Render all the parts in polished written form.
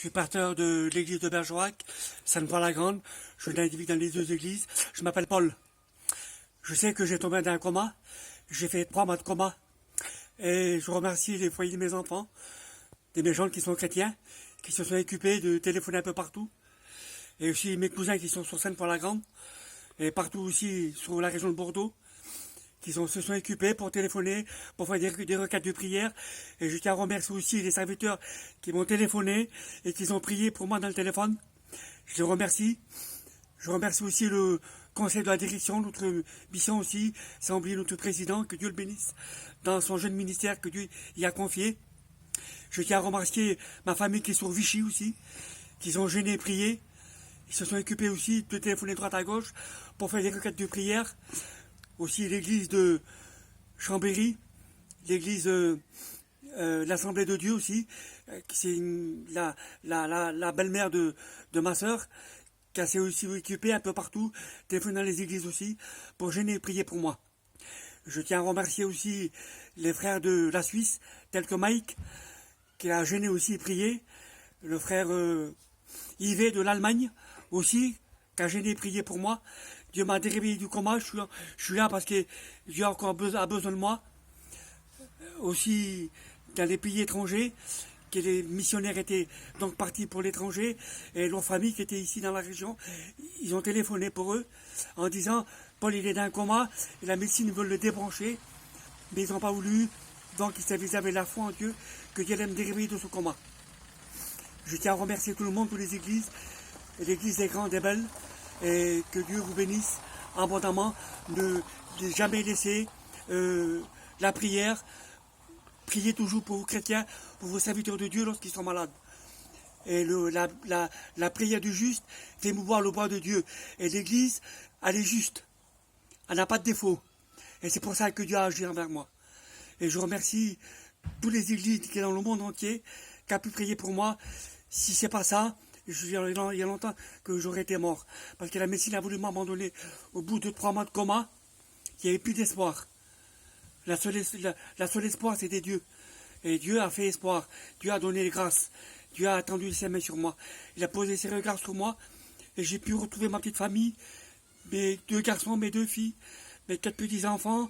Je suis pasteur de l'église de Bergerac, Sainte-Foy-la-Grande. Je navigue dans les deux églises. Je m'appelle Paul. Je sais que j'ai tombé dans un coma. J'ai fait 3 mois de coma. Et je remercie les foyers de mes enfants, de mes gens qui sont chrétiens, qui se sont occupés de téléphoner un peu partout. Et aussi mes cousins qui sont sur Sainte-Foy-la-Grande. Et partout aussi sur la région de Bordeaux. Se sont occupés pour téléphoner, pour faire des requêtes de prière. Et je tiens à remercier aussi les serviteurs qui m'ont téléphoné et qui ont prié pour moi dans le téléphone. Je les remercie. Je remercie aussi le conseil de la direction, notre mission aussi, sans oublier notre président, que Dieu le bénisse, dans son jeune ministère que Dieu y a confié. Je tiens à remercier ma famille qui est sur Vichy aussi, qui ont gêné et prié. Ils se sont occupés aussi de téléphoner droite à gauche pour faire des requêtes de prière. Aussi l'église de Chambéry, l'église l'Assemblée de Dieu aussi, c'est la belle-mère de ma sœur, qui s'est aussi occupée un peu partout, téléphoner dans les églises aussi, pour gêner et prier pour moi. Je tiens à remercier aussi les frères de la Suisse, tels que Mike, qui a gêné aussi et prié, le frère Yves de l'Allemagne aussi, qui a gêné et prié pour moi. Dieu m'a réveillé du coma, je suis là parce que Dieu a encore besoin de moi. Aussi dans les pays étrangers, que les missionnaires étaient donc partis pour l'étranger, et leurs familles qui étaient ici dans la région, ils ont téléphoné pour eux, en disant, Paul il est dans un coma, et la médecine veut le débrancher, mais ils n'ont pas voulu, donc ils avaient la foi en Dieu, que Dieu allait me réveiller de ce coma. Je tiens à remercier tout le monde, toutes les églises, et l'église est grande et belle, et que Dieu vous bénisse abondamment, ne jamais laisser la prière. Priez toujours pour vos chrétiens, pour vos serviteurs de Dieu lorsqu'ils sont malades. Et la prière du juste fait mouvoir le bras de Dieu. Et l'église, elle est juste. Elle n'a pas de défaut. Et c'est pour ça que Dieu a agi envers moi. Et je remercie toutes les églises qui sont dans le monde entier, qui ont pu prier pour moi. Si c'est pas ça, il y a longtemps que j'aurais été mort. Parce que la médecine a voulu m'abandonner au bout de 3 mois de coma. Il n'y avait plus d'espoir. La seule espoir, c'était Dieu. Et Dieu a fait espoir. Dieu a donné les grâces. Dieu a attendu ses mains sur moi. Il a posé ses regards sur moi. Et j'ai pu retrouver ma petite famille. Mes 2 garçons, mes 2 filles. Mes 4 petits-enfants.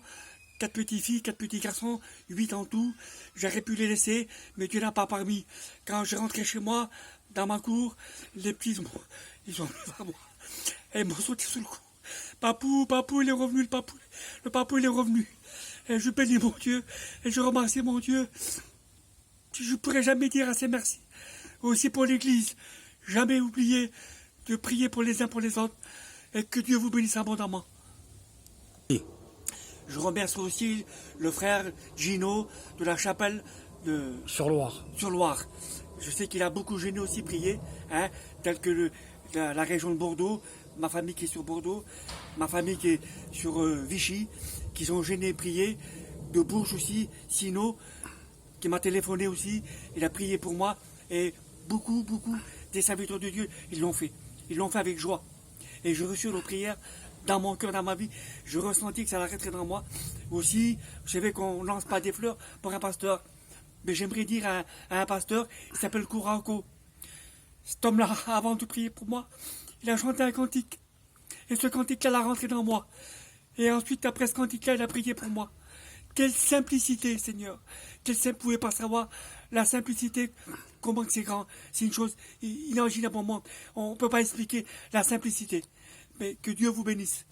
4 petites filles, 4 petits garçons. 8 en tout. J'aurais pu les laisser, mais Dieu n'a pas permis. Quand je rentrais chez moi, dans ma cour, les petits, ils sont venus vers moi. Et ils m'ont sauté sous le cou. Papou, il est revenu, le papou, il est revenu. Et je bénis mon Dieu, et je remercie mon Dieu. Je ne pourrais jamais dire assez merci. Aussi pour l'Église, jamais oublier de prier pour les uns pour les autres, et que Dieu vous bénisse abondamment. Je remercie aussi le frère Gino de la chapelle de Sur-Loire. Je sais qu'il a beaucoup gêné aussi prié, tel que la région de Bordeaux, ma famille qui est sur Bordeaux, ma famille qui est sur Vichy, qui ont gêné prié, de Bourges aussi, Sino, qui m'a téléphoné aussi, il a prié pour moi, et beaucoup des serviteurs de Dieu, ils l'ont fait avec joie. Et j'ai reçu nos prières dans mon cœur, dans ma vie, je ressentis que ça l'arrêterait dans moi. Aussi, je savais qu'on ne lance pas des fleurs pour un pasteur, mais j'aimerais dire à un pasteur, il s'appelle Kourako. Cet homme-là, avant de prier pour moi, il a chanté un cantique. Et ce cantique-là l'a rentré dans moi. Et ensuite, après ce cantique-là, il a prié pour moi. Quelle simplicité, Seigneur. Vous ne pouvez pas savoir la simplicité, comment c'est grand. C'est une chose inimaginable au monde. On ne peut pas expliquer la simplicité. Mais que Dieu vous bénisse.